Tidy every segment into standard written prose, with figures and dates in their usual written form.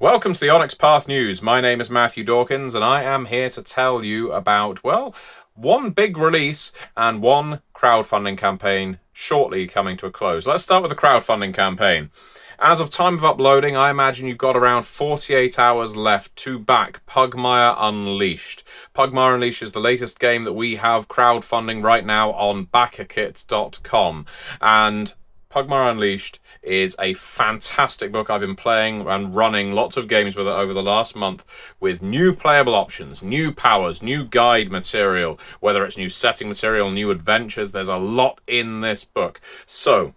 Welcome to the Onyx Path News. My name is Matthew Dawkins, and I am here to tell you about, well, one big release and one crowdfunding campaign shortly coming to a close. Let's start with the crowdfunding campaign. As of time of uploading, I imagine you've got around 48 hours left to back Pugmire Unleashed. Pugmire Unleashed is the latest game that we have crowdfunding right now on backakit.com, and Pugmire Unleashed is a fantastic book. I've been playing and running lots of games with it over the last month with new playable options, new powers, new guide material, whether it's new setting material, new adventures. There's a lot in this book. So,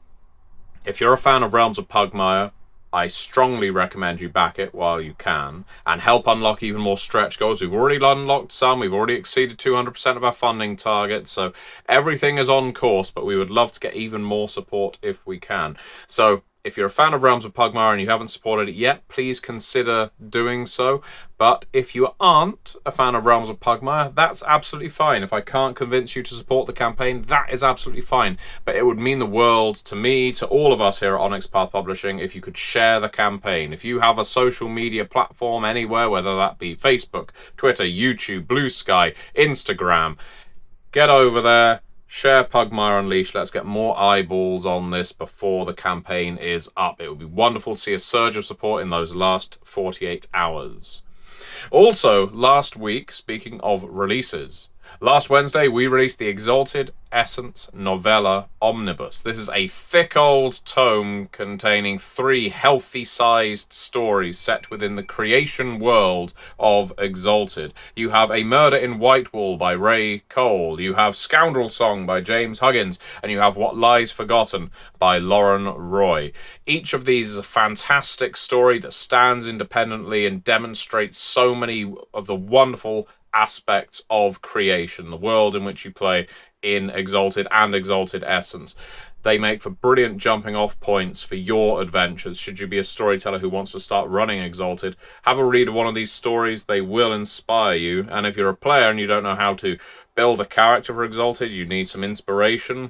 if you're a fan of Realms of Pugmire, I strongly recommend you back it while you can and help unlock even more stretch goals. We've already unlocked some. We've already exceeded 200% of our funding target. So everything is on course, but we would love to get even more support if we can. So if you're a fan of Realms of Pugmire and you haven't supported it yet, please consider doing so. But if you aren't a fan of Realms of Pugmire, that's absolutely fine. If I can't convince you to support the campaign, that is absolutely fine. But it would mean the world to me, to all of us here at Onyx Path Publishing, if you could share the campaign. If you have a social media platform anywhere, whether that be Facebook, Twitter, YouTube, Blue Sky, Instagram, get over there. Share Pugmire Unleashed. Let's get more eyeballs on this before the campaign is up. It would be wonderful to see a surge of support in those last 48 hours. Also, last week, speaking of releases, last Wednesday we released the Exalted Essence Novella Omnibus. This is a thick old tome containing 3 healthy-sized stories set within the creation world of Exalted. You have A Murder in Whitewall by Ray Cole, you have Scoundrel Song by James Huggins, and you have What Lies Forgotten by Lauren Roy. Each of these is a fantastic story that stands independently and demonstrates so many of the wonderful aspects of creation, the world in which you play in Exalted and Exalted Essence. They make for brilliant jumping off points for your adventures. Should you be a storyteller who wants to start running Exalted, have a read of one of these stories. They will inspire you. And if you're a player and you don't know how to build a character for Exalted, you need some inspiration,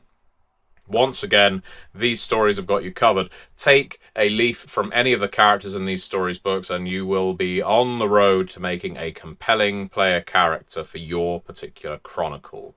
once again, these stories have got you covered. Take a leaf from any of the characters in these stories books and you will be on the road to making a compelling player character for your particular chronicle.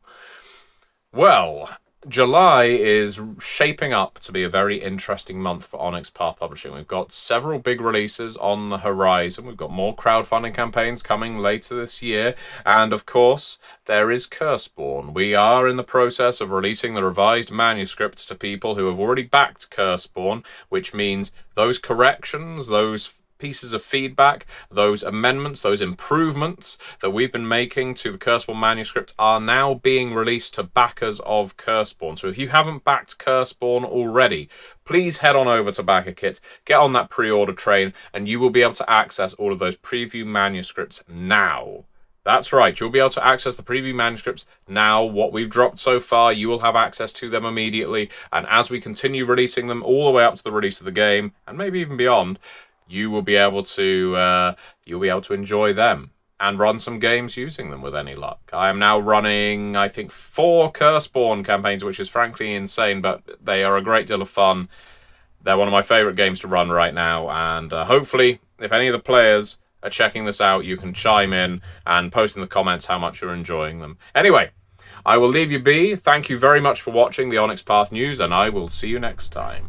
Well, July is shaping up to be a very interesting month for Onyx Path Publishing. We've got several big releases on the horizon. We've got more crowdfunding campaigns coming later this year. And of course, there is Curseborn. We are in the process of releasing the revised manuscripts to people who have already backed Curseborn, which means those corrections, those pieces of feedback, those amendments, those improvements that we've been making to the Curseborn manuscript are now being released to backers of Curseborn. So if you haven't backed Curseborn already, please head on over to BackerKit, get on that pre-order train, and you will be able to access all of those preview manuscripts now. That's right, you'll be able to access the preview manuscripts now. What we've dropped so far, you will have access to them immediately, and as we continue releasing them all the way up to the release of the game, and maybe even beyond, you will be able to enjoy them and run some games using them with any luck. I am now running, I think, 4 Curseborn campaigns, which is frankly insane, but they are a great deal of fun. They're one of my favourite games to run right now, and hopefully, if any of the players are checking this out, you can chime in and post in the comments how much you're enjoying them. Anyway, I will leave you be. Thank you very much for watching the Onyx Path News, and I will see you next time.